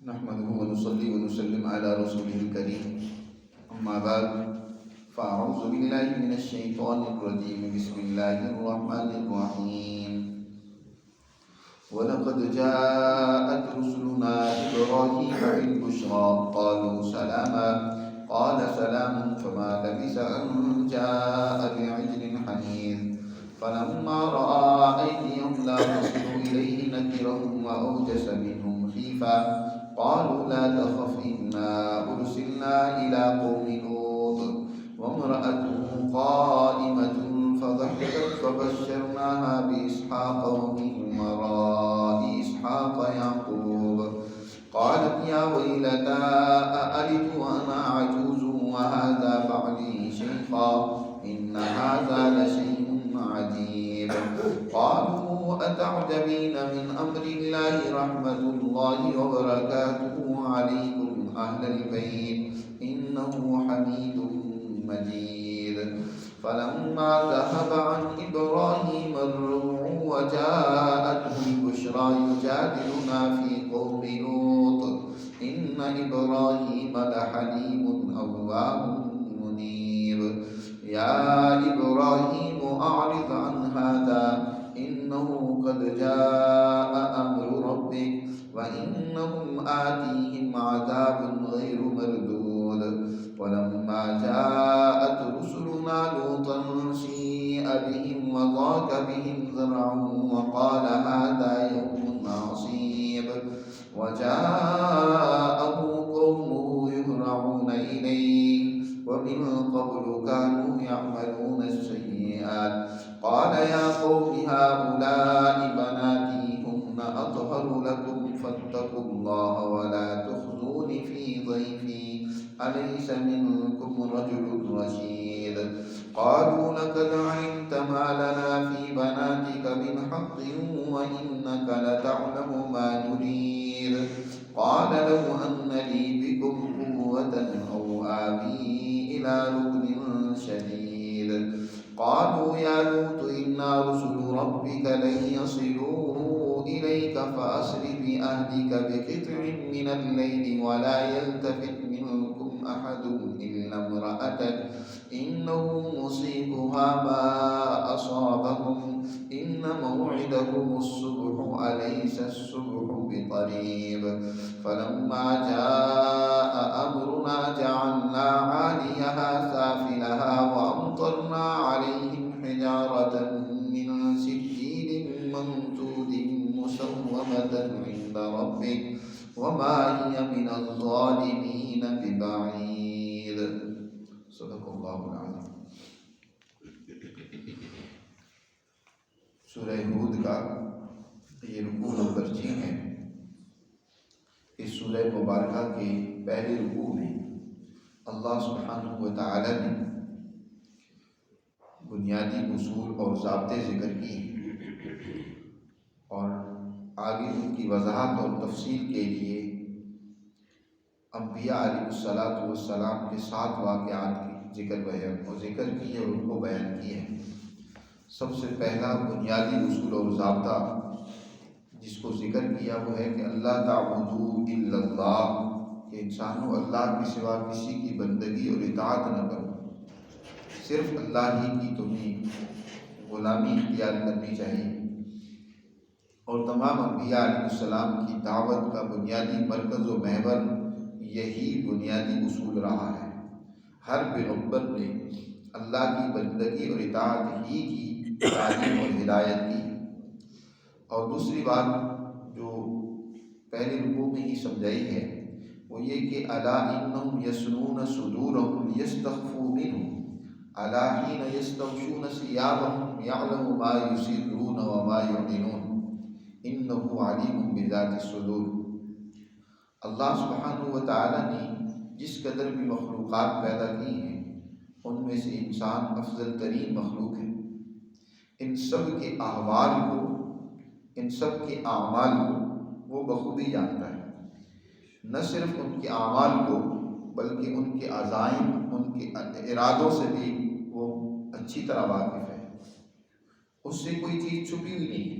نحمده ونصلي ونسلم على رسوله الكريم أما بعد فأعوذ بالله من الشيطان الرجيم بسم الله الرحمن الرحيم ولقد جاءت رسلنا إبراهيم بالبشرى قالوا سلاما قال سلام فما لبث أن جاء بعجل حنيذ فلما رأى أيديهم لا تصل إليه نكرهم وأوجس منهم خيفة قالوا لا تخف إنا أرسلنا إلى قوم لوط وامرأته قائمة فضحكت فبشرناها بإسحاق ومن وراء إسحاق يعقوب قالت يا ويلتى أألد وأنا عجوز وهذا بعلي شيخا إن هذا لشيء عجيب قالوا أتعجبين من أمر الله رحمة الله وبركاته عليكم أهل البيت إنه حميد مجيد فلما ذهب عن إبراهيم الروع وجاءته البشرى يجادلنا في قوم لوط إن إبراهيم لحليم أواه منيب يا إبراهيم أعرض عن هذا إنه قد جاء أمر ربك وإنهم آتيهم عذاب غير مردود ولما جاءت رسلنا لوطا سيء بهم وضاق بهم ذرعا وقال هذا يوم عصيب وجاءه قومه يهرعون إليه ومن قبل كانوا يعملون السيئات قال يا قوم هؤلاء بناتي هن أطهر لكم فاتقوا الله ولا تخزون في ضيفي أليس منكم رجل رشيد قالوا لقد علمت ما لنا في بناتك من حق وإنك لتعلم ما نريد قال لو أن لي بكم قوة أو آوي إلى ركن شديد قالوا يا لوط إنا رسل ربك لن يصلوا إليك فأسر بأهلك بقطع من الليل ولا يلتفت منكم أحد إلا امرأتك إنه مصيبها ما أصابهم إن موعدهم الصبح أليس الصبح بقريب فلما جاء أمرنا جعلنا عاليها سافلها وأمطرنا عليهم حجارة من سجيل منضود مسومة عند ربك وما هي من الظالمين ببعيد صدق اللہ العظیم۔ سورہ ہود کا یہ رکوع نمبر 6 ہے۔ اس سورہ مبارکہ کے پہلے رکوع میں اللہ سبحانہ و تعالی نے بنیادی اصول اور ضابطے ذکر کیے اور آگے ان کی وضاحت اور تفصیل کے لیے انبیاء علیہ الصلاۃ والسلام کے 7 واقعات کی ذکر کی اور ان کو بیان کیے ہیں۔ سب سے پہلا بنیادی اصول اور ضابطہ جس کو ذکر کیا وہ ہے کہ اللہ تعبدوا الا اللہ، کہ انسانوں اللہ کے سوا کسی کی بندگی اور اطاعت نہ کرو، صرف اللہ ہی کی تمہیں غلامی اختیار کرنی چاہیے۔ اور تمام انبیاء علیہ السلام کی دعوت کا بنیادی مرکز و محور یہی بنیادی اصول رہا ہے۔ ہر پیغمبر نے اللہ کی بندگی اور اطاعت ہی کی تعلیم اور ہدایت کی۔ اور دوسری بات جو پہلے رکوع میں ہی سمجھائی ہے وہ یہ کہ الا انہم یسنون صدورہم لیستخفوا منہ الا حین یستغشون ثیابہم یعلم ما یسرون وما یعلنون انہ علیم بذات الصدور۔ اللہ سبحانہ و تعالی نے جس قدر بھی مخلوقات پیدا کی ہیں ان میں سے انسان افضل ترین مخلوق ہے۔ ان سب کے احوال کو، ان سب کے اعمال کو وہ بخوبی جانتا ہے۔ نہ صرف ان کے اعمال کو بلکہ ان کے عزائم، ان کے ارادوں سے بھی وہ اچھی طرح واقف ہے۔ اس سے کوئی چیز چھپی ہوئی نہیں ہے۔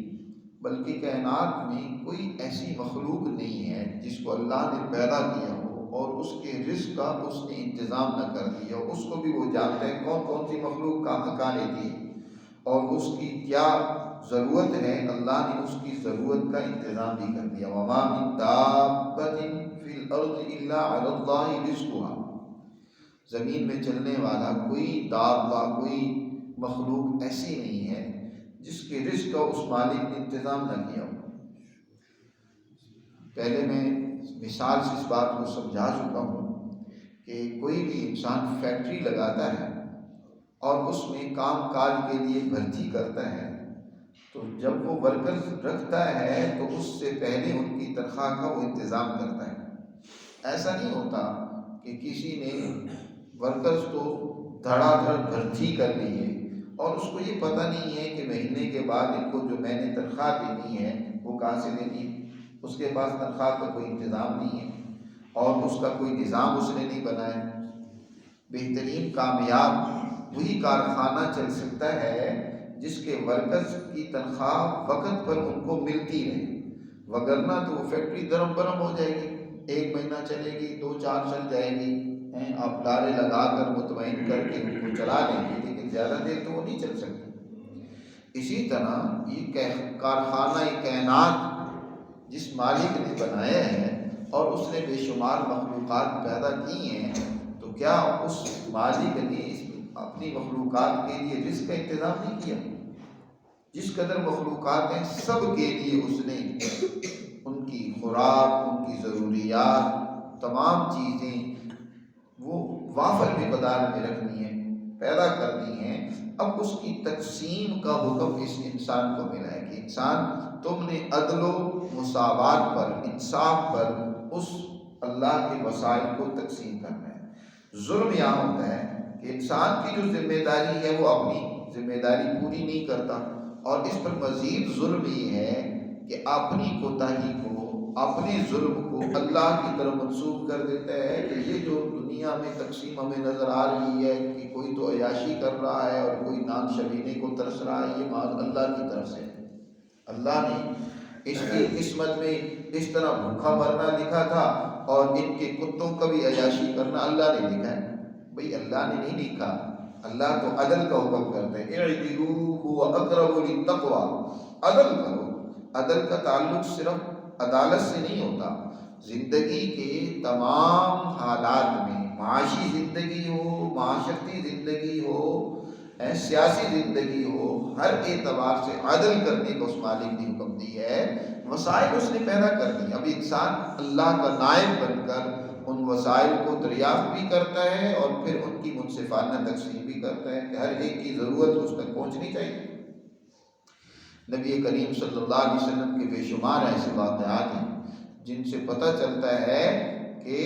بلکہ کائنات میں کوئی ایسی مخلوق نہیں ہے جس کو اللہ نے پیدا کیا ہو اور اس کے رزق کا اس نے انتظام نہ کر دیا ہو۔ اس کو بھی وہ جانتے ہیں کون کون سی مخلوق کہاں لیتی ہے اور اس کی کیا ضرورت ہے۔ اللہ نے اس کی ضرورت کا انتظام بھی کر دیا۔ وَمَا مِن دَابَّةٍ فِي الْأَرْضِ إِلَّا عَلَى اللَّهِ رِزْقُهَا، زمین میں چلنے والا کوئی دابہ، کوئی مخلوق ایسی نہیں ہے جس کے رزق کا اس مالک نے انتظام نہ کیا ہو۔ پہلے میں مثال سے اس بات کو سمجھا چکا ہوں کہ کوئی بھی انسان فیکٹری لگاتا ہے اور اس میں کام کاج کے لیے بھرتی کرتا ہے، تو جب وہ ورکرز رکھتا ہے تو اس سے پہلے ان کی تنخواہ کا وہ انتظام کرتا ہے۔ ایسا نہیں ہوتا کہ کسی نے ورکرز کو دھڑا دھڑ بھرتی کر لی ہے اور اس کو یہ پتہ نہیں ہے کہ مہینے کے بعد ان کو جو میں نے تنخواہ دینی ہے وہ کہاں سے دینی ہے۔ اس کے پاس تنخواہ کا کوئی انتظام نہیں ہے اور اس کا کوئی نظام اس نے نہیں بنایا۔ بہترین کامیاب وہی کارخانہ چل سکتا ہے جس کے ورکرز کی تنخواہ وقت پر ان کو ملتی رہے، وگرنہ تو وہ فیکٹری درم برم ہو جائے گی، 1 مہینہ چلے گی، 2-4 چل جائے گی، آپ تارے لگا کر مطمئن کر کے ان کو چلا لیں گے، لیکن زیادہ دیر تو وہ نہیں چل سکتی۔ اسی طرح یہ کارخانہ کائنات جس مالک نے بنایا ہے اور اس نے بے شمار مخلوقات پیدا کی ہیں، تو کیا اس مالک نے اپنی مخلوقات کے لیے رزق کا انتظام نہیں کیا؟ جس قدر مخلوقات ہیں سب کے لیے اس نے ان کی خوراک، ان کی ضروریات، تمام چیزیں وہ وافر مقدار میں رکھنی ہے، پیدا کرنی ہے۔ اب اس کی تقسیم کا حکم اس انسان کو ملا ہے کہ انسان تم نے عدل و مساوات پر، انصاف پر اس اللہ کے وسائل کو تقسیم کرنا ہے۔ ظلم یہاں ہوتا ہے کہ انسان کی جو ذمہ داری ہے وہ اپنی ذمہ داری پوری نہیں کرتا، اور اس پر مزید ظلم یہ ہے کہ اپنی کوتاہی کو، اپنے ظلم کو اللہ کی طرف منسوب کر دیتا ہے کہ یہ جو دنیا میں تقسیم ہمیں نظر آ رہی ہے کہ کوئی تو عیاشی کر رہا ہے اور کوئی نان شبینے کو ترس رہا ہے، یہ معاذ اللہ کی طرف سے ہے۔ اللہ نے اس کی قسمت میں اس طرح بھوکا مرنا لکھا تھا اور ان کے کتوں کا بھی عیاشی کرنا اللہ نے لکھا ہے۔ بھئی اللہ نے نہیں لکھا، اللہ تو عدل کا حکم کرتے ہیں، اعدلوا هو اقرب للتقوی، عدل کرو۔ عدل کا تعلق صرف عدالت سے نہیں ہوتا، زندگی کے تمام حالات میں، معاشی زندگی ہو، معاشرتی زندگی ہو، سیاسی زندگی ہو، ہر اعتبار سے عدل کرنے کو اس مالک نے حکم دی ہے۔ وسائل اس نے پیدا کر دی، اب انسان اللہ کا نائب بن کر ان وسائل کو دریافت بھی کرتا ہے اور پھر ان کی منصفانہ تقسیم بھی کرتا ہے کہ ہر ایک کی ضرورت اس تک پہنچنی چاہیے۔ نبی کریم صلی اللہ علیہ وسلم کے بے شمار ایسے واقعات ہیں جن سے پتہ چلتا ہے کہ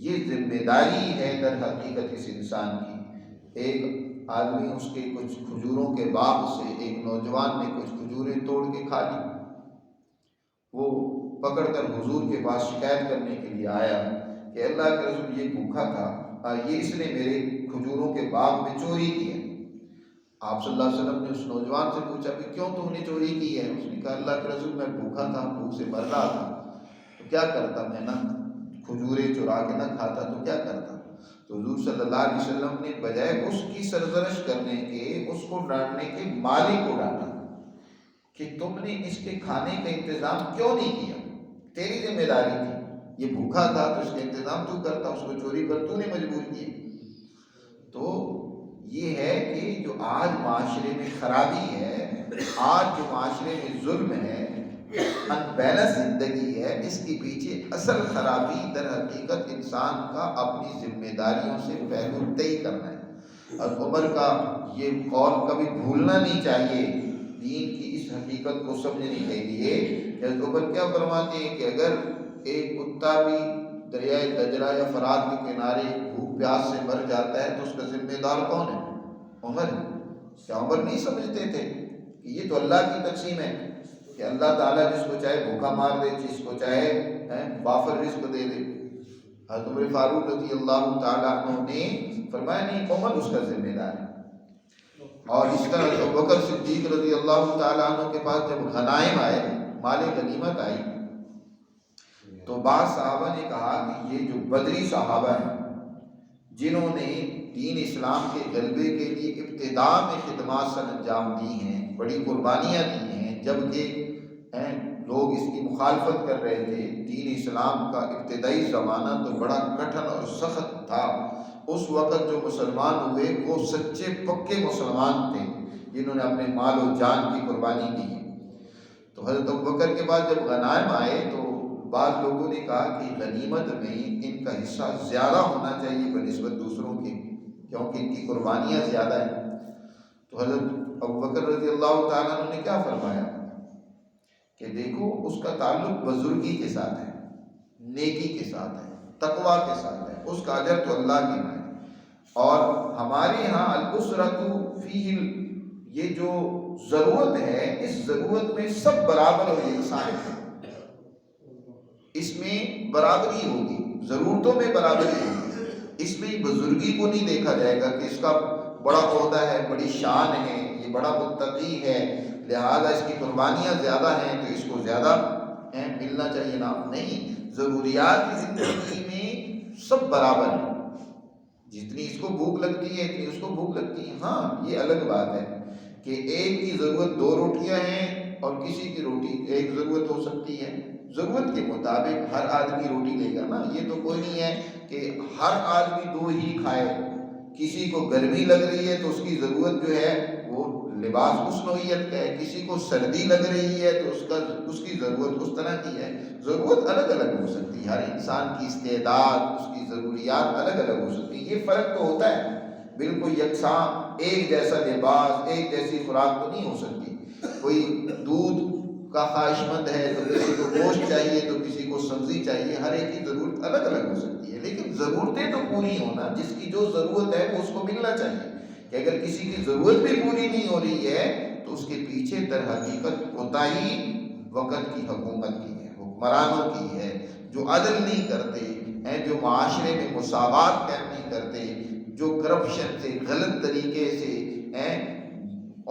یہ ذمہ داری ہے در حقیقت اس انسان کی۔ ایک آدمی، اس کے کچھ کھجوروں کے باغ سے ایک نوجوان نے کچھ کھجوریں توڑ کے کھا لی، وہ پکڑ کر حضور کے پاس شکایت کرنے کے لیے آیا کہ اللہ کے رسول یہ بھوکا تھا، یہ اس نے میرے کھجوروں کے باغ میں چوری کی ہے۔ آپ صلی اللہ علیہ وسلم نے اس نوجوان سے پوچھا کہ کیوں تم نے چوری کی ہے؟ اس نے کہا اللہ کے رسول میں بھوکا تھا، بھوک سے مر رہا تھا، تو کیا کرتا، میں نہ کھجوریں چرا کے نہ کھاتا تو کیا کرتا؟ تو حضور صلی اللہ علیہ وسلم نے بجائے اس کی سرزنش کرنے کے، اس کو ڈانٹنے کے، مالک کو ڈانٹا کہ تم نے اس کے کھانے کا انتظام کیوں نہیں کیا؟ تیری ذمہ داری تھی، یہ بھوکا تھا تو اس کا انتظام تو کرتا، اس کو چوری پر تو نے مجبور کیا۔ تو یہ ہے کہ جو آج معاشرے میں خرابی ہے، آج جو معاشرے میں ظلم ہے، ان بیلنس زندگی ہے، اس کے پیچھے اصل خرابی در حقیقت انسان کا اپنی ذمہ داریوں سے پہلو طے کرنا ہے۔ اور عمر کا یہ قول کبھی بھولنا نہیں چاہیے، دین کی اس حقیقت کو سمجھنے کے لیے کہ عمر کیا فرماتے ہیں کہ اگر ایک کتا بھی دریائے دجلہ یا فرات کے کنارے بھوک پیاس سے مر جاتا ہے تو اس کا ذمہ دار کون ہے؟ عمر۔ کیا عمر نہیں سمجھتے تھے کہ یہ تو اللہ کی تقسیم ہے کہ اللہ تعالیٰ جس کو چاہے بھوکا مار دے، جس کو چاہے وافر رزق دے دے؟ حضرت عمر فاروق رضی اللہ تعالیٰ عنہ نے فرمایا نہیں، عمر اس کا ذمہ دار ہے۔ اور اس طرح ابو بکر صدیق رضی اللہ تعالیٰ عنہ کے پاس جب غنائم آئے، مال غنیمت آئی، تو بعض صحابہ نے کہا کہ یہ جو بدری صحابہ ہیں جنہوں نے دین اسلام کے غلبے کے لیے ابتدا میں خدمات سر انجام دی ہیں، بڑی قربانیاں دی ہیں، جبکہ لوگ اس کی مخالفت کر رہے تھے، دین اسلام کا ابتدائی زمانہ تو بڑا کٹھن اور سخت تھا، اس وقت جو مسلمان ہوئے وہ سچے پکے مسلمان تھے جنہوں نے اپنے مال و جان کی قربانی دی ہے۔ تو حضرت ابوبکر کے بعد جب غنائم آئے تو بعض لوگوں نے کہا کہ غنیمت میں ان کا حصہ زیادہ ہونا چاہیے بنسبت دوسروں کے، کیونکہ ان کی قربانیاں زیادہ ہیں۔ تو حضرت ابوبکر رضی اللہ تعالیٰ عنہ نے کیا فرمایا کہ دیکھو اس کا تعلق بزرگی کے ساتھ ہے، نیکی کے ساتھ ہے، تقوی کے ساتھ ہے، اس کا اجر تو اللہ کے یہاں ہے، اور ہمارے ہاں الاسرۃ فیہ، یہ جو ضرورت ہے اس ضرورت میں سب برابر اور یکساں ہے، اس میں برابری ہوگی، ضرورتوں میں برابری ہوگی، اس میں بزرگی کو نہیں دیکھا جائے گا کہ اس کا بڑا عہدہ ہے، بڑی شان ہے، یہ بڑا متقی ہے لہذا اس کی قربانیاں زیادہ ہیں تو اس کو زیادہ ملنا چاہیے، نا، نہیں، ضروریات کی زندگی میں سب برابر ہیں، جتنی اس کو بھوک لگتی ہے اتنی اس کو بھوک لگتی ہے۔ ہاں یہ الگ بات ہے کہ ایک کی ضرورت 2 روٹیاں ہیں اور کسی کی روٹی ایک ضرورت ہو سکتی ہے، ضرورت کے مطابق ہر آدمی روٹی لے گا نا، یہ تو کوئی نہیں ہے کہ ہر آدمی 2 ہی کھائے، کسی کو گرمی لگ رہی ہے تو اس کی ضرورت جو ہے وہ لباس اس نوعیت کا ہے، کسی کو سردی لگ رہی ہے تو اس کی ضرورت اس طرح کی ہے، ضرورت الگ الگ ہو سکتی ہے، ہر انسان کی استعداد، اس کی ضروریات الگ الگ ہو سکتی ہے، یہ فرق تو ہوتا ہے، بالکل یکساں ایک جیسا لباس، ایک جیسی خوراک تو نہیں ہو سکتی، کوئی دودھ کا خواہش مند ہے تو کسی کو گوشت چاہیے تو کسی کو سبزی چاہیے، ہر ایک کی ضرورت الگ الگ ہو سکتی ہے، لیکن ضرورتیں تو پوری ہونا، جس کی جو ضرورت ہے وہ اس کو ملنا چاہیے، کہ اگر کسی کی ضرورت بھی پوری نہیں ہو رہی ہے تو اس کے پیچھے در حقیقت کوتاہی وقت کی حکومت کی ہے، حکمرانوں کی ہے، جو عدل نہیں کرتے ہیں، جو معاشرے میں مساوات قائم نہیں کرتے، جو کرپشن سے، غلط طریقے سے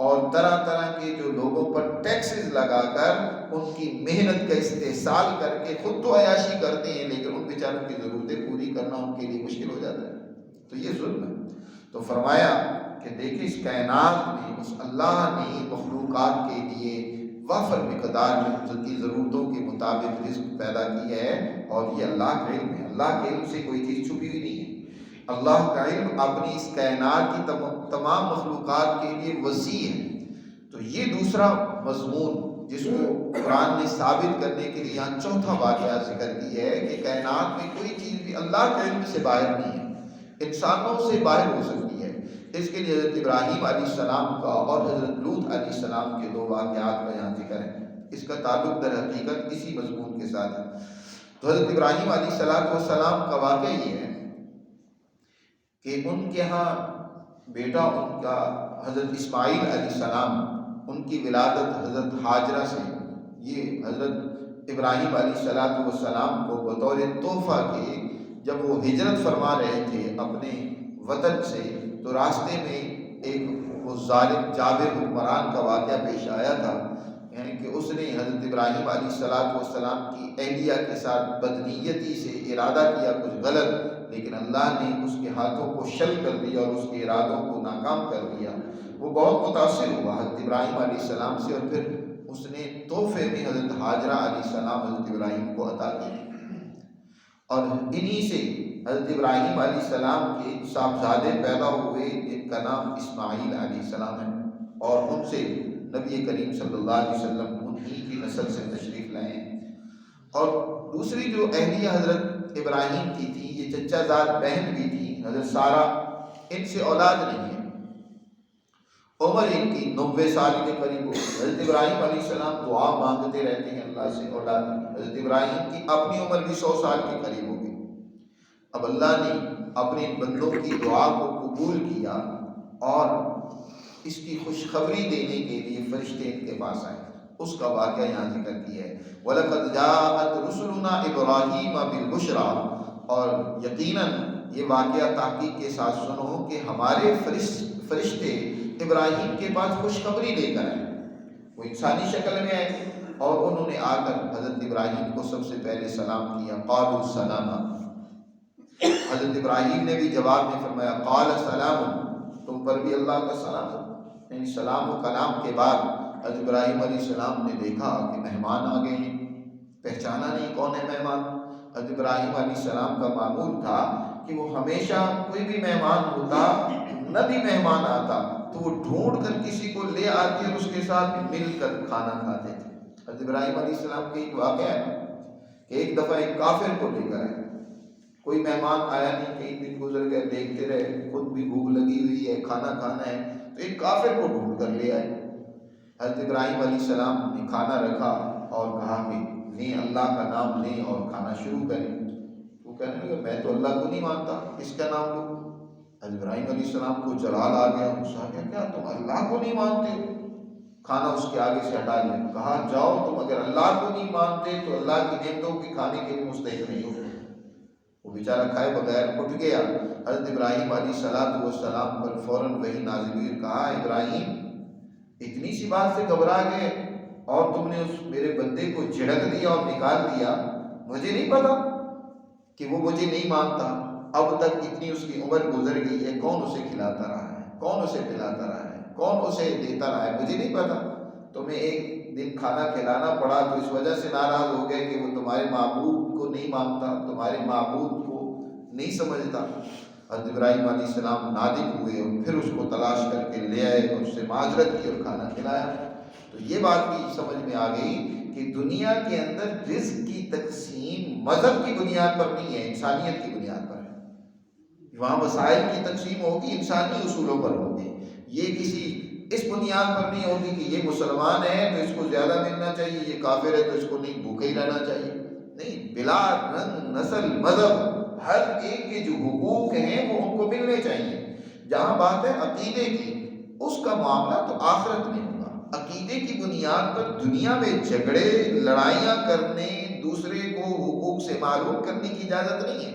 اور طرح طرح کے جو لوگوں پر ٹیکسز لگا کر ان کی محنت کا استحصال کر کے خود تو عیاشی کرتے ہیں لیکن ان بیچاروں کی ضرورتیں پوری کرنا ان کے لیے مشکل ہو جاتا ہے، تو یہ ظلم ہے۔ تو فرمایا کہ دیکھیں اس کائنات میں اس اللہ نے مخلوقات کے لیے وافر مقدار میں ان کی ضرورتوں کے مطابق رزق پیدا کی ہے، اور یہ اللہ کا علم ہے، اللہ کے علم سے کوئی چیز چھپی ہوئی نہیں ہے، اللہ کا علم اپنی اس کائنات کی تمام مخلوقات کے لیے وسیع ہے۔ تو یہ دوسرا مضمون جس کو قرآن نے ثابت کرنے کے لیے یہاں چوتھا واقعہ ذکر کی ہے کہ کائنات میں کوئی چیز بھی اللہ کے علم سے باہر نہیں ہے، انسانوں سے باہر ہو سکتی ہے۔ اس کے لیے حضرت ابراہیم علیہ السلام کا اور حضرت لوط علیہ السلام کے 2 واقعات کا یہاں ذکر ہے، اس کا تعلق در حقیقت اسی مضمون کے ساتھ ہے۔ تو حضرت ابراہیم علیہ السلام کا واقعہ یہ ہے کہ ان کے ہاں بیٹا ان کا حضرت اسماعیل علیہ السلام، ان کی ولادت حضرت ہاجرہ سے، یہ حضرت ابراہیم علیہ السلام کو بطور تحفہ کے جب وہ ہجرت فرما رہے تھے اپنے وطن سے تو راستے میں ایک وہ ظالم جابر حکمران کا واقعہ پیش آیا تھا، یعنی کہ اس نے حضرت ابراہیم علیہ السلام کی اہلیہ کے ساتھ بدنیتی سے ارادہ کیا کچھ غلط، لیکن اللہ نے اس کے ہاتھوں کو شل کر دیا اور اس کے ارادوں کو ناکام کر دیا، وہ بہت متاثر ہوا حضرت ابراہیم علیہ السلام سے، اور پھر اس نے تحفے میں حضرت ہاجرہ علیہ السلام حضرت ابراہیم کو عطا کی، اور انہی سے حضرت ابراہیم علیہ السلام کے صاحبزادے پیدا ہوئے جن کا نام اسماعیل علیہ السلام ہے، اور ان سے نبی کریم صلی اللہ علیہ وسلم انہی کی نسل سے تشریف لائے ہیں۔ اور دوسری جو اہلیہ حضرت ابراہیم کی تھی، یہ چچا زاد بہن بھی تھی حضرت سارہ، ان سے اولاد نہیں ہے، عمر ان کی 90 سال کے قریب ہو، حضرت ابراہیم علیہ السلام دعا مانگتے رہتے ہیں اللہ سے اولاد کی، حضرت ابراہیم کی اپنی عمر بھی 100 سال کے قریب ہو گئی، اب اللہ نے اپنے بندوں کی دعا کو قبول کیا اور اس کی خوشخبری دینے کے لیے فرشتے ان کے پاس آئے، اس کا واقعہ یہاں ذکر کیا ہے، وَلَقَدْ جَاءَتْ رُسُلُنَا إِبْرَاهِيمَ بِالْبُشْرَىٰ، اور یقیناً یہ واقعہ تحقیق کے ساتھ سنو کہ ہمارے فرشتے ابراہیم کے پاس خوشخبری لے کر آئے. وہ انسانی شکل میں آئے اور انہوں نے آ کر حضرت ابراہیم کو سب سے پہلے سلام کیا. قالوا سلاما. حضرت ابراہیم نے بھی جواب میں فرمایا قال سلام، تم پر بھی اللہ کا سلام ہو. یعنی سلام و کلام کے بعد حضرت ابراہیم علیہ السلام نے دیکھا کہ مہمان آ گئے ہیں. پہچانا نہیں کون ہے مہمان. حضرت ابراہیم علیہ السلام کا معمول تھا کہ وہ ہمیشہ کوئی بھی مہمان ہوتا، نبی مہمان آتا تو وہ ڈھونڈ کر کسی کو لے آتے اور اس کے ساتھ مل کر کھانا کھاتے تھے. حضرت ابراہیم علیہ السلام کا ایک واقعہ ہے کہ ایک دفعہ ایک کافر کو لے کر آئے. کوئی مہمان آیا نہیں، کئی دن گزر گئے، دیکھتے رہے، خود بھی بھوک لگی ہوئی ہے، کھانا کھانا ہے، تو ایک کافر کو ڈھونڈ کر لے آئے. حضرت ابراہیم علیہ السلام نے کھانا رکھا اور کہا کہ لیں اللہ کا نام لیں اور کھانا شروع کریں. وہ کہنے لگا میں تو اللہ کو نہیں مانتا، کس کا نام لوں؟ حضرت ابراہیم علیہ السلام کو جلال آ گیا، غصہ آ گیا، کیا تم اللہ کو نہیں مانتے ہو؟ کھانا اس کے آگے سے ہٹا لیا. کہا جاؤ تم اگر اللہ کو نہیں مانتے تو اللہ کی نعمتوں کی کھانے کے لیے مستحق نہیں ہو. وہ بیچارہ کھائے بغیر اٹھ گیا. حضرت ابراہیم علیہ السلام پر فوراً وحی نازل ہوئی. کہا ابراہیم اتنی سی بات سے گھبرا گئے اور تم نے اس میرے بندے کو جھڑک دیا اور نکال دیا. مجھے نہیں پتا کہ وہ مجھے نہیں مانتا. اب تک اتنی اس کی عمر گزر گئی ہے، کون اسے کھلاتا رہا ہے، کون اسے پلاتا رہا ہے، کون اسے دیتا رہا ہے، مجھے نہیں پتا. تمہیں ایک دن کھانا کھلانا پڑا تو اس وجہ سے ناراض ہو گئے کہ وہ تمہارے معبود کو نہیں مانتا، تمہارے معبود کو نہیں سمجھتا. حضرت ابراہیم علیہ السلام نادم ہوئے اور پھر اس کو تلاش کر کے لے آئے اور اس سے معذرت کی اور کھانا کھلایا. تو یہ بات بھی سمجھ میں آ گئی کہ دنیا کے اندر رزق کی تقسیم مذہب کی بنیاد پر نہیں ہے، انسانیت کی بنیاد پر ہے. وہاں وسائل کی تقسیم ہوگی انسانی اصولوں پر ہوگی. یہ کسی اس بنیاد پر نہیں ہوگی کہ یہ مسلمان ہے تو اس کو زیادہ ملنا چاہیے، یہ کافر ہے تو اس کو نہیں، بھوکے ہی رہنا چاہیے. نہیں، بلا رنگ نسل مذہب ہر ایک کے جو حقوق ہیں وہ ان کو ملنے چاہیے. جہاں بات ہے عقیدے کی، اس کا معاملہ تو آخرت میں ہوگا. عقیدے کی بنیاد پر دنیا میں جھگڑے لڑائیاں کرنے، دوسرے کو حقوق سے معروف کرنے کی اجازت نہیں ہے.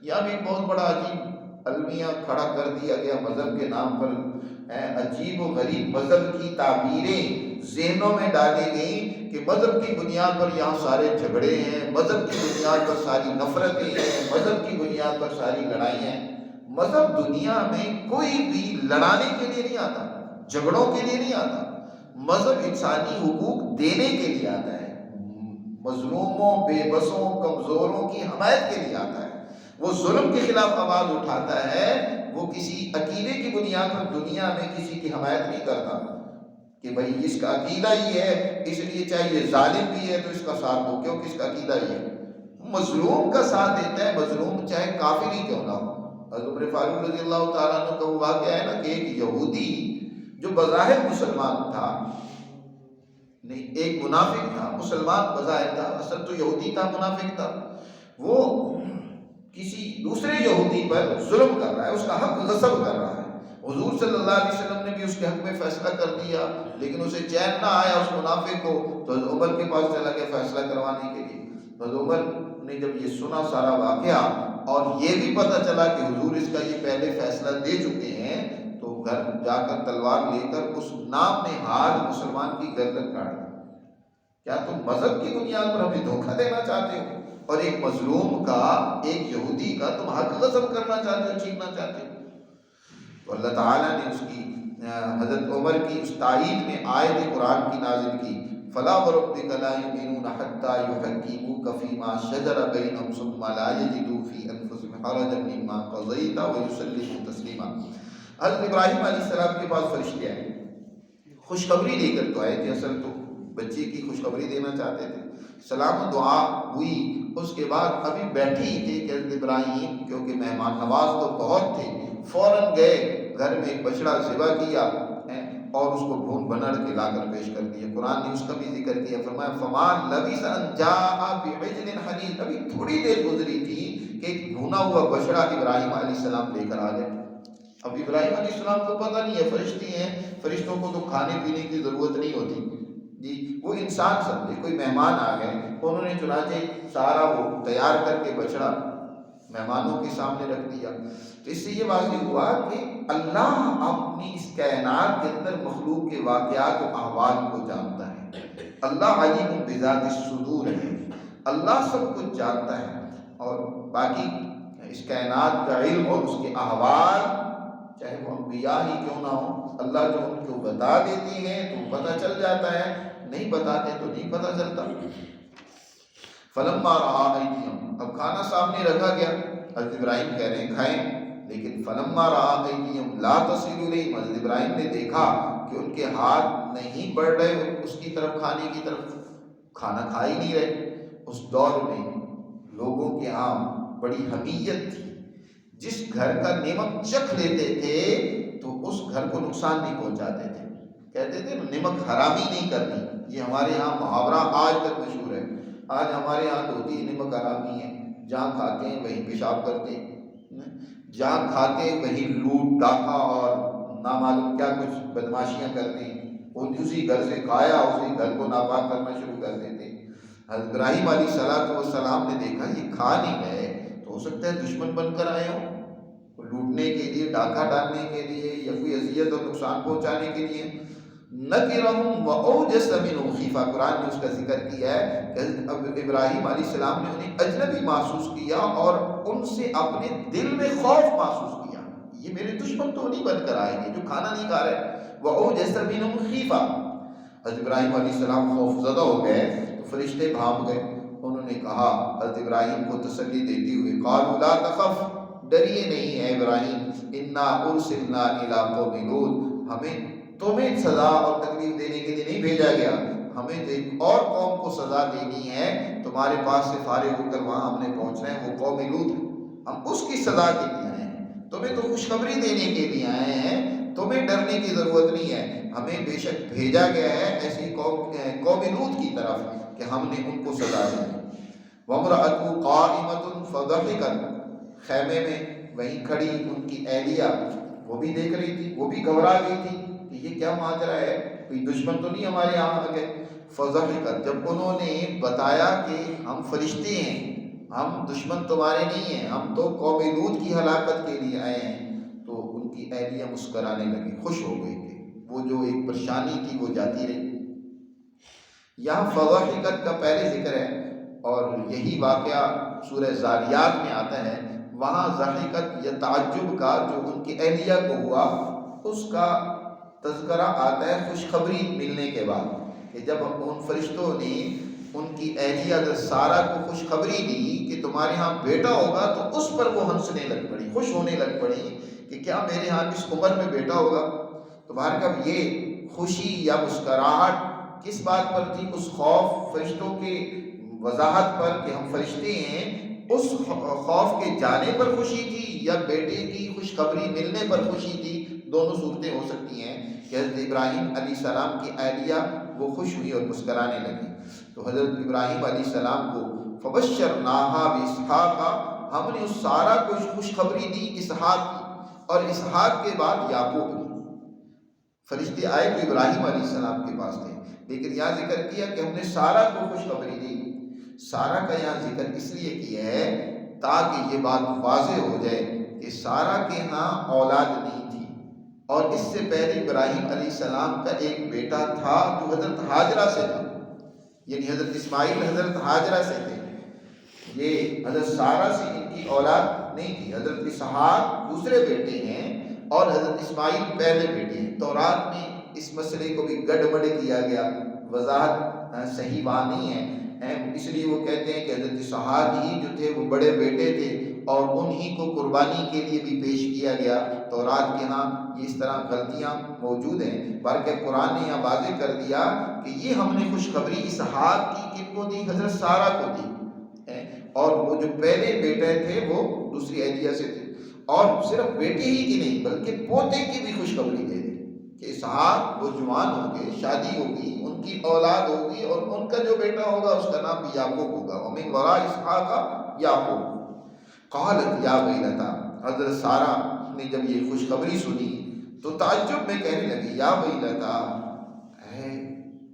یہاں بھی بہت بڑا عجیب المیہ کھڑا کر دیا گیا مذہب کے نام پر. عجیب و غریب مذہب کی تعبیریں ذہنوں میں ڈالی گئیں کہ مذہب کی بنیاد پر یہاں سارے جھگڑے ہیں، مذہب کی بنیاد پر ساری نفرتیں ہیں، مذہب کی بنیاد پر ساری لڑائیاں ہیں. مذہب دنیا میں کوئی بھی لڑانے کے لیے نہیں آتا، جھگڑوں کے لیے نہیں آتا. مذہب انسانی حقوق دینے کے لیے آتا ہے، مظلوموں، بے بسوں، کمزوروں کی حمایت کے لیے آتا ہے. وہ ظلم کے خلاف آواز اٹھاتا ہے. وہ کسی عقیدے کی بنیاد پر دنیا میں کسی کی حمایت نہیں کرتا کہ بھئی اس کا عقیدہ ہی ہے اس لیے چاہے یہ ظالم بھی ہے تو اس کا ساتھ دو، کیونکہ اس کا عقیدہ ہی ہے. مظلوم کا ساتھ دیتا ہے، مظلوم چاہے کافر ہی کیوں نہ ہو. حضرت عمر فاروق رضی اللہ تعالیٰ عنہ کا وہ واقعہ ہے نا کہ ایک یہودی جو بظاہر مسلمان تھا، نہیں ایک منافق تھا، مسلمان بظاہر تھا، اصل تو یہودی تھا، منافق تھا. وہ کسی دوسرے یہودی پر ظلم کر رہا ہے، اس کا حق غصب کر رہا ہے. حضور صلی اللہ علیہ وسلم نے بھی اس کے حق میں فیصلہ کر دیا، لیکن اسے چین نہ آیا اس منافق کو، تو حضرت عمر کے پاس چلا گیا فیصلہ کروانے کے لیے. حضرت عمر نے جب یہ سنا سارا واقعہ اور یہ بھی پتہ چلا کہ حضور اس کا یہ پہلے فیصلہ دے چکے ہیں، تو گھر جا کر تلوار لے کر اس نام نہاد مسلمان کی گردن کاٹ دی. کیا تم مذہب کی بنیاد پر ہمیں دھوکہ دینا چاہتے ہو اور ایک مظلوم کا، ایک یہودی کا تم حق غصب کرنا چاہتے ہو، چھیننا چاہتے ہو؟ تو اللہ تعالیٰ نے اس کی حضرت عمر کی اس تائید میں آیت قرآن کی نازل کی. فلا وربک لا یؤمنون حتی یحکموک فیما شجر بینہم ثم لا یجدوا فی انفسہم حرجا مما قضیت ویسلموا تسلیما. حضرت ابراہیم علیہ السلام کے پاس فرشتے آئے، خوشخبری لے کر تو آئے تھے، اصل تو بچے کی خوشخبری دینا چاہتے تھے. سلام و دعا ہوئی، اس کے بعد ابھی بیٹھے ہی تھے کہ حضرت ابراہیم کیونکہ مہمان نواز تو بہت تھے، فوراً گئے گھر میں ایک بچڑا ذبح کیا اور اس کو بھون بنڑ کے لا کر پیش کر دیا. قرآن نے اس کا بھی ذکر کیا، فرمایا فمان لبث ان جاء بعجل حنیذ. ابھی تھوڑی دیر گزری تھی کہ ایک بھونا ہوا بچڑا ابراہیم علیہ السلام لے کر آ گئے. اب ابراہیم علیہ السلام کو پتہ نہیں ہے فرشتے ہیں، فرشتوں کو تو کھانے پینے کی ضرورت نہیں ہوتی جی، وہ انسان سمجھے کوئی مہمان آ گئے، انہوں نے چنانچہ سارا وہ تیار کر کے بچڑا مہمانوں کے سامنے رکھ دیا۔ تو اس سے یہ واضح ہوا کہ اللہ اپنی اس کائنات کے اندر مخلوق کے واقعات و احوال کو جانتا ہے۔ اللہ علیم بذات الصدور ہے، اللہ سب کچھ جانتا ہے، اور باقی اس کائنات کا علم اور اس کے احوال چاہے وہ انبیاء ہی کیوں نہ ہو، اللہ جو ان کو بتا دیتے ہیں تو پتہ چل جاتا ہے، نہیں بتاتے تو نہیں پتہ چلتا۔ فلما رأى أيديهم، اب کھانا سامنے رکھا گیا، حضرت ابراہیم کہہ رہے ہیں کھائیں، لیکن فلما رأى أيديهم لا تصل إليه، حضرت ابراہیم نے دیکھا کہ ان کے ہاتھ نہیں بڑھ رہے اس کی طرف، کھانے کی طرف، کھانا کھا ہی نہیں رہے۔ اس دور میں لوگوں کے ہاں بڑی حمیت تھی، جس گھر کا نمک چکھ لیتے تھے تو اس گھر کو نقصان نہیں پہنچاتے تھے، کہتے تھے نمک حرامی نہیں کرنی، یہ ہمارے ہاں محاورہ آج تک مشہور ہے۔ آج ہمارے ہاں تو ہوتی ہے نمک حرامی ہے، جہاں کھاتے ہیں وہیں پیشاب کرتے ہیں، جہاں کھاتے ہیں وہیں لوٹ ڈاکہ اور نامعلوم کیا کچھ بدماشیاں کرتے ہیں، وہ اسی گھر سے کھایا اسی گھر کو ناپاک کرنا شروع کر دیتے ہیں۔ حضرت ابراہیم علیہ السلام نے دیکھا یہ کھا نہیں رہے، تو ہو سکتا ہے دشمن بن کر آئے ہوں، لوٹنے کے لیے، ڈاکہ ڈالنے کے لیے، یا کوئی اذیت اور نقصان پہنچانے کے لیے۔ نَكِرَهُمْ وَأَوْجَسَ مِنْهُمْ خِيفَةً، قرآن نے اس کا ذکر کیا ہے کہ حضرت ابراہیم علیہ السلام نے انہیں اجنبی محسوس کیا اور ان سے اپنے دل میں خوف محسوس کیا، یہ میرے دشمن تو نہیں بن کر آئیں گے جو کھانا نہیں کھا رہے۔ وَأَوْجَسَ مِنْهُمْ خِيفَةً، حضرت ابراہیم علیہ السلام خوف زدہ ہو گئے تو فرشتے بھاگ گئے، انہوں نے کہا حضرت ابراہیم کو تسلی دیتے ہوئے، قالوا لا تخف، ڈریے نہیں ہے ابراہیم، انا ارسلنا الی قوم لوط، ہمیں تمہیں سزا اور تکلیف دینے کے لیے نہیں بھیجا گیا، ہمیں تو ایک اور قوم کو سزا دینی ہے، تمہارے پاس سے فارغ ہو کر وہاں ہم نے پہنچنا ہے، وہ قوم لوط ہے، ہم اس کی سزا کے لیے آئے ہیں، تمہیں تو خوشخبری دینے کے لیے آئے ہیں، تمہیں ڈرنے کی ضرورت نہیں ہے، ہمیں بے شک بھیجا گیا ہے ایسی قوم لوط کی طرف کہ ہم نے ان کو سزا دی۔ وَامْرَأَتُهُ قَائِمَةٌ فَضَحِكَتْ، خیمے میں وہیں کھڑی ان کی اہلیہ وہ بھی دیکھ رہی تھی، وہ بھی گھبرا گئی تھی کہ یہ کیا ماجرا ہے، کوئی دشمن تو نہیں ہمارے یہاں آ گئے۔ فضحکت، جب انہوں نے بتایا کہ ہم فرشتے ہیں، ہم دشمن تمہارے نہیں ہیں، ہم تو قوم لوط کی ہلاکت کے لیے آئے ہیں، تو ان کی اہلیہ مسکرانے لگی، خوش ہو گئی کہ وہ جو ایک پریشانی تھی وہ جاتی رہی۔ یہاں فضحکت کا پہلے ذکر ہے اور یہی واقعہ سورہ زاریات میں آتا ہے، وہاں ضحکت یا تعجب کا جو ان کی اہلیہ کو ہوا اس کا تذکرہ آتا ہے خوشخبری ملنے کے بعد، کہ جب ان فرشتوں نے ان کی اہلیہ حضرت سارہ کو خوشخبری دی کہ تمہارے ہاں بیٹا ہوگا، تو اس پر وہ ہنسنے لگ پڑی، خوش ہونے لگ پڑی کہ کیا میرے ہاں اس عمر میں بیٹا ہوگا۔ تمہارے کب یہ خوشی یا مسکراہٹ کس بات پر تھی؟ اس خوف فرشتوں کے وضاحت پر کہ ہم فرشتے ہیں، اس خوف کے جانے پر خوشی تھی یا بیٹے کی خوشخبری ملنے پر خوشی تھی؟ دونوں صورتیں ہو سکتی ہیں کہ حضرت ابراہیم علیہ السلام کی اہلیہ وہ خوش ہوئی اور مسکرانے لگی۔ تو حضرت ابراہیم علیہ السلام کو فبشرناها باسحاق، ہم نے اس سارہ کو خوشخبری دی اسحاق کی، اور اسحاق کے بعد یعقوب کی۔ فرشتے آئے تو ابراہیم علیہ السلام کے پاس تھے، لیکن یہاں ذکر کیا کہ ہم نے سارہ کو خوشخبری دی۔ سارہ کا یہاں ذکر اس لیے کیا ہے تاکہ یہ بات واضح ہو جائے کہ سارہ کے ہاں اولاد نہیں تھی، اور اس سے پہلے ابراہیم علیہ السلام کا ایک بیٹا تھا جو حضرت ہاجرہ سے تھا، یعنی حضرت اسماعیل حضرت ہاجرہ سے تھے، یہ حضرت سارہ سے ان کی اولاد نہیں تھی۔ حضرت اسحاق دوسرے بیٹے ہیں اور حضرت اسماعیل پہلے بیٹے ہیں۔ تورات میں اس مسئلے کو بھی گڑبڑ کیا گیا، وضاحت صحیح وہاں نہیں ہے، اس لیے وہ کہتے ہیں کہ حضرت اسحاق ہی جو تھے وہ بڑے بیٹے تھے اور انہی کو قربانی کے لیے بھی پیش کیا گیا۔ تورات کے ہاں یہ اس طرح غلطیاں موجود ہیں، بلکہ قرآن نے یہاں واضح کر دیا کہ یہ ہم نے خوشخبری اسحاق کی کن کو دی؟ حضرت سارہ کو دی، اور وہ جو پہلے بیٹے تھے وہ دوسری اہلیہ سے تھے، اور صرف بیٹے ہی کی نہیں بلکہ پوتے کی بھی خوشخبری دے دی کہ اسحاق وہ جوان ہوں گے، شادی ہوگی، ان کی اولاد ہوگی، اور ان کا جو بیٹا ہوگا اس کا نام بھی یعقوب ہوگا، ومن وراء اسحاق یعقوب۔ قالت یا ویلتا، حضرت سارہ نے جب یہ خوشخبری سنی تو تعجب میں کہنے لگی، یا ویلتا، ہے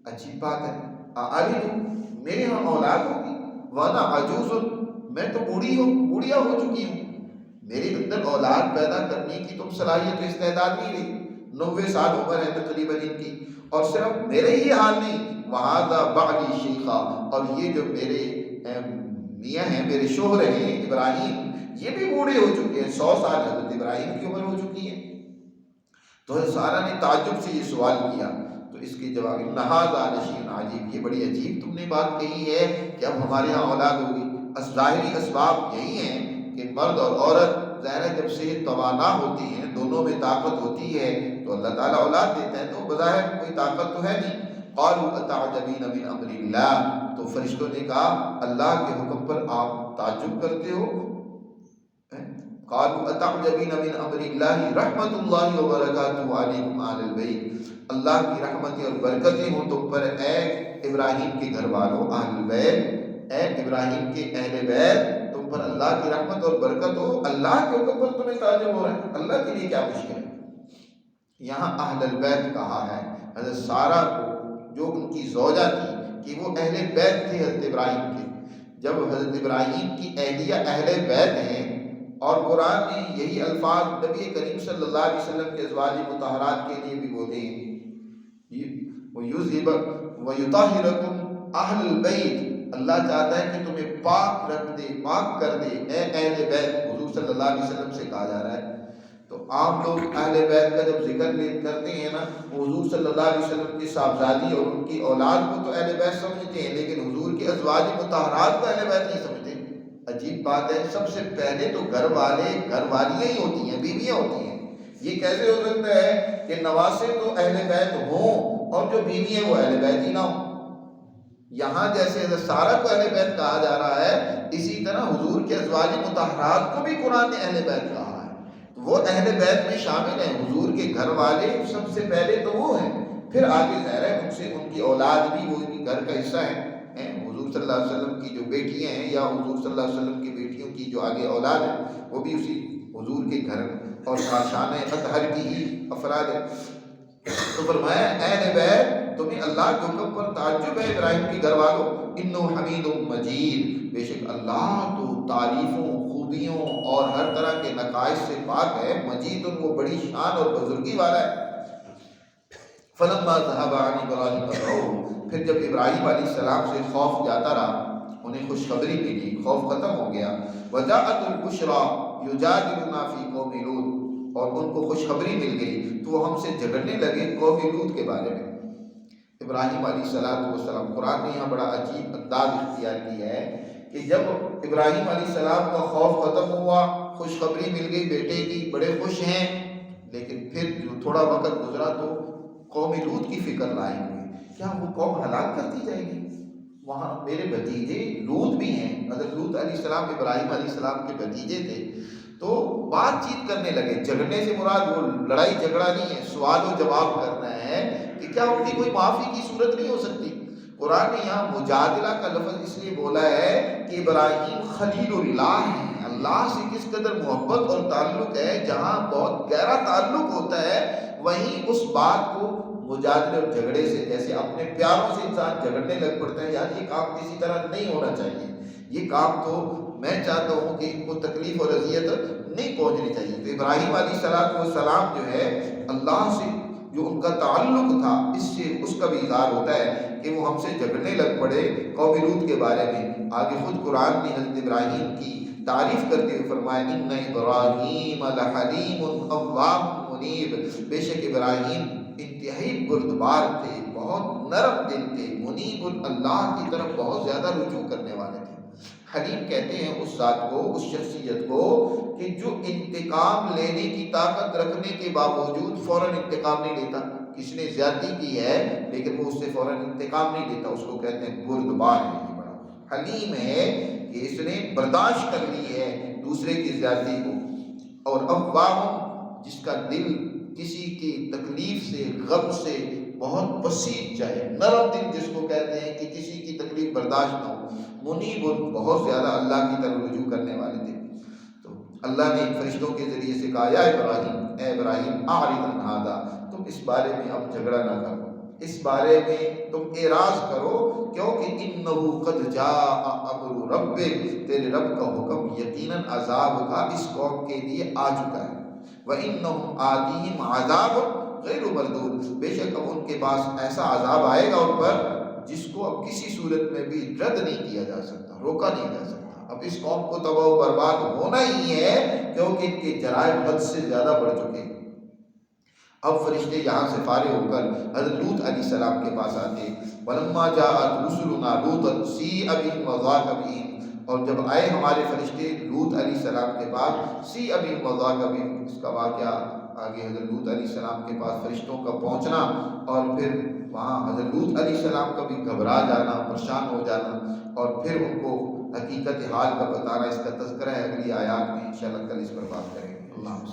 عجیب بات ہے، میرے ہاں اولاد ہوگی، وانا عجوز، میں تو بوڑھی بوڑھیا ہو چکی ہوں، میرے اندر اولاد پیدا کرنے کی تم صلاحیت و استعداد نہیں رہی، 90 سال عمر ہے تقریباً ان کی، اور صرف میرے ہی حال نہیں، وہذا بعلی شیخا، اور یہ جو میرے میاں ہیں، میرے شوہر ہیں ابراہیم، یہ بھی بوڑھے ہو چکے ہیں، 100 سال حضرت ابراہیم کی عمر ہو چکی ہے۔ تو حضرت سارہ نے تعجب سے یہ سوال کیا، تو اس کے جواب ان ھذا لشیء عجیب، یہ بڑی عجیب تم نے بات کہی ہے کہ اب ہمارے ہاں اولاد ہوگی۔ ظاہری اسباب یہی ہیں کہ مرد اور عورت ظاہر ہے جب صحت توانا ہوتی ہیں، دونوں میں طاقت ہوتی ہے تو اللہ تعالیٰ اولاد دیتا ہے، تو بظاہر کوئی طاقت تو ہے نہیں۔ قالوا اتعجبین من امر اللہ، تو فرشتوں نے کہا اللہ کے حکم پر آپ تعجب کرتے ہو؟ قالوا اتعجبین من امر اللہ رحمت اللہ وبرکاتہ علیکم اہل البیت، اللہ کی رحمتیں اور برکتیں ہوں تم پر اے ابراہیم کے گھر والوں، اہل البیت، اے ابراہیم کے اہل بیت، تم پر اللہ کی رحمت اور برکت ہو، اللہ کے حکم پر تمہیں تعجب ہو رہا ہے، اللہ کے لیے کیا مشکل ہے۔ یہاں اہل البیت کہا ہے حضرت سارہ کو، جو ان کی زوجہ تھی، کہ وہ اہل بیت تھے حضرت ابراہیم کے۔ جب حضرت ابراہیم کی اہلیہ اہل بیت ہیں، اور قرآن نے یہی الفاظ نبی کریم صلی اللہ علیہ وسلم کے ازواج مطہرات کے لیے بھی بولے ہیں، وَيُذْهِبَ وَيُطَهِّرَكُمْ أَهْلَ الْبَيْتِ، اللہ چاہتا ہے کہ تمہیں پاک رکھ دے، پاک کر دے، اے اہل بیت، حضور صلی اللہ علیہ وسلم سے کہا جا رہا ہے۔ تو عام لوگ اہل بیت کا جب ذکر کرتے ہیں نا، حضور صلی اللہ علیہ وسلم کی صاحبزادی اور ان کی اولاد کو تو اہل بیت سمجھتے ہیں، لیکن حضور کے ازواج مطہرات کو اہل بیت نہیں سمجھتے۔ عجیب بات ہے، سب سے پہلے تو گھر والے گھر والیاں ہی ہوتی ہیں، بیویاں ہوتی ہیں۔ یہ کیسے ہو سکتا ہے کہ نواسے تو اہل بیت ہوں اور جو بیوی ہیں وہ اہل بیت ہی نہ ہوں؟ یہاں جیسے حضرت سارہ کو اہل بیت کہا جا رہا ہے، اسی طرح حضور کے ازواج مطہرات کو بھی قرآن نے اہل بیت کہا ہے، تو وہ اہل بیت میں شامل ہیں۔ حضور کے گھر والے سب سے پہلے تو وہ ہیں، پھر آگے ظاہر ہے ان سے ان کی اولاد بھی وہ بھی گھر کا حصہ ہیں۔ حضور صلی اللہ علیہ وسلم کی جو بیٹیاں ہیں، یا حضور صلی اللہ علیہ وسلم کی بیٹیوں کی جو آگے اولاد ہے، وہ بھی اسی حضور کے گھر اور خاشان اطہر کی ہی افراد ہے۔ تو فرمایا اہل بیت تمہیں اللہ کے حکم پر تعجب ہے ابراہیم کے گھر والوں، انہ حمید مجید، بے شک اللہ تو تعریفوں، خوبیوں اور ہر طرح کے نقائص سے پاک ہے، مجید وہ بڑی شان اور بزرگی والا ہے۔ فلما ذهب عن ابراہیم الروع، پھر جب ابراہیم علیہ السلام سے خوف جاتا رہا، انہیں خوشخبری ملی، خوف ختم ہو گیا، وجاءت البشرا یجادلنا فی قوم لوط، اور ان کو خوشخبری مل گئی تو وہ ہم سے جھگڑنے لگے قوم لوط کے بارے میں۔ ابراہیم علیہ السلام، قرآن نے یہاں بڑا عجیب انداز اختیار کیا ہے کہ جب ابراہیم علیہ السلام کا خوف ختم ہوا، خوشخبری مل گئی بیٹے کی، بڑے خوش ہیں، لیکن پھر جو تھوڑا وقت گزرا تو قوم لوط کی فکر لاحق ہوئی، کیا وہ قوم ہلاک کر دی جائے گی؟ وہاں میرے بھتیجے لوط بھی ہیں، حضرت لوط علیہ السلام ابراہیم علیہ السلام کے بھتیجے تھے، تو بات چیت کرنے لگے۔ جھگڑنے سے مراد وہ لڑائی جھگڑا نہیں ہے، سوال و جواب کرنا ہے کہ کیا ان کی کوئی معافی کی صورت نہیں ہو سکتی؟ قرآن نے یہاں مجادلہ کا لفظ اس لیے بولا ہے کہ ابراہیم خلیل اللہ ہیں، اللہ سے کس قدر محبت اور تعلق ہے، جہاں بہت گہرا تعلق ہوتا ہے وہیں اس بات کو مجادلے اور جھگڑے سے، جیسے اپنے پیاروں سے انسان جھگڑنے لگ پڑتا ہے، یار یہ کام کسی طرح نہیں ہونا چاہیے، یہ کام تو میں چاہتا ہوں کہ ان کو تکلیف اور اذیت نہیں پہنچنی چاہیے۔ تو ابراہیم علیہ السلام جو ہے اللہ سے جو ان کا تعلق تھا، اس سے اس کا بھی اظہار ہوتا ہے کہ وہ ہم سے جھگڑنے لگ پڑے قوم لوط کے بارے میں۔ آگے خود قرآن نے حضرت ابراہیم کی تعریف کرتے ہوئے فرمایا ان ابراہیم لحلیم اواب منیب، بے شک ابراہیم انتہائی بردبار تھے، بہت نرم دل تھے، منیب اللہ کی طرف بہت زیادہ رجوع کرنے والے تھے۔ حلیم کہتے ہیں اس ذات کو، اس شخصیت کو کہ جو انتقام لینے کی طاقت رکھنے کے باوجود فوراً انتقام نہیں لیتا۔ کسی نے زیادتی کی ہے لیکن وہ اس سے فوراً انتقام نہیں لیتا، اس کو کہتے ہیں بردبار ہے۔ یہ بڑا حلیم ہے کہ اس نے برداشت کر لی ہے دوسرے کی زیادتی کو، اور اوام جس کا دل کسی کی تکلیف سے، غم سے بہت بسیط جائے، نرم دل جس کو کہتے ہیں کہ کسی کی تکلیف برداشت نہ ہو، منیب بہت زیادہ اللہ کی طرف رجوع کرنے والے تھے۔ تو اللہ نے فرشتوں کے ذریعے سے کہا یا ابراہیم، اے ابراہیم اعرض عن ھذا، تم اس بارے میں اب جھگڑا نہ کرو، اس بارے میں تم اعراض کرو کیوں کہ انہو قد جاء امر ربک، تیرے رب کا حکم یقیناً عذاب کا اس قوم کے لیے آ چکا ہے۔ وَإِنَّهُمْ آتِيهِمْ عَذَابٌ غَيْرُ مَرْدُودٍ، بے شک اب ان کے پاس ایسا عذاب آئے گا ان پر جس کو اب کسی صورت میں بھی رد نہیں کیا جا سکتا، روکا نہیں جا سکتا۔ اب اس قوم کو تباہ و برباد ہونا ہی ہے کیونکہ ان کے جرائم حد سے زیادہ بڑھ چکے ہیں۔ اب فرشتے یہاں سے فارغ ہو کر حضرت لوط علیہ السلام کے پاس آتے، وَلَمَّا جَاءَتْ رُسُلُنَا لُوطًا سِیءَ بِهِمْ وَضَاقَ بِهِمْ، اور جب آئے ہمارے فرشتے لوط علیہ السلام کے پاس، سِیءَ بِهِمْ وَضَاقَ بِهِمْ، اس کا واقعہ آگے حضرت لوط علیہ السلام کے پاس فرشتوں کا پہنچنا اور پھر وہاں حضرت لوط علیہ السلام کا بھی گھبرا جانا، پریشان ہو جانا، اور پھر ان کو حقیقت حال کا بتانا، اس کا تذکرہ ہے اگلی آیات میں، انشاءاللہ کل اس پر بات کریں گے۔ اللہ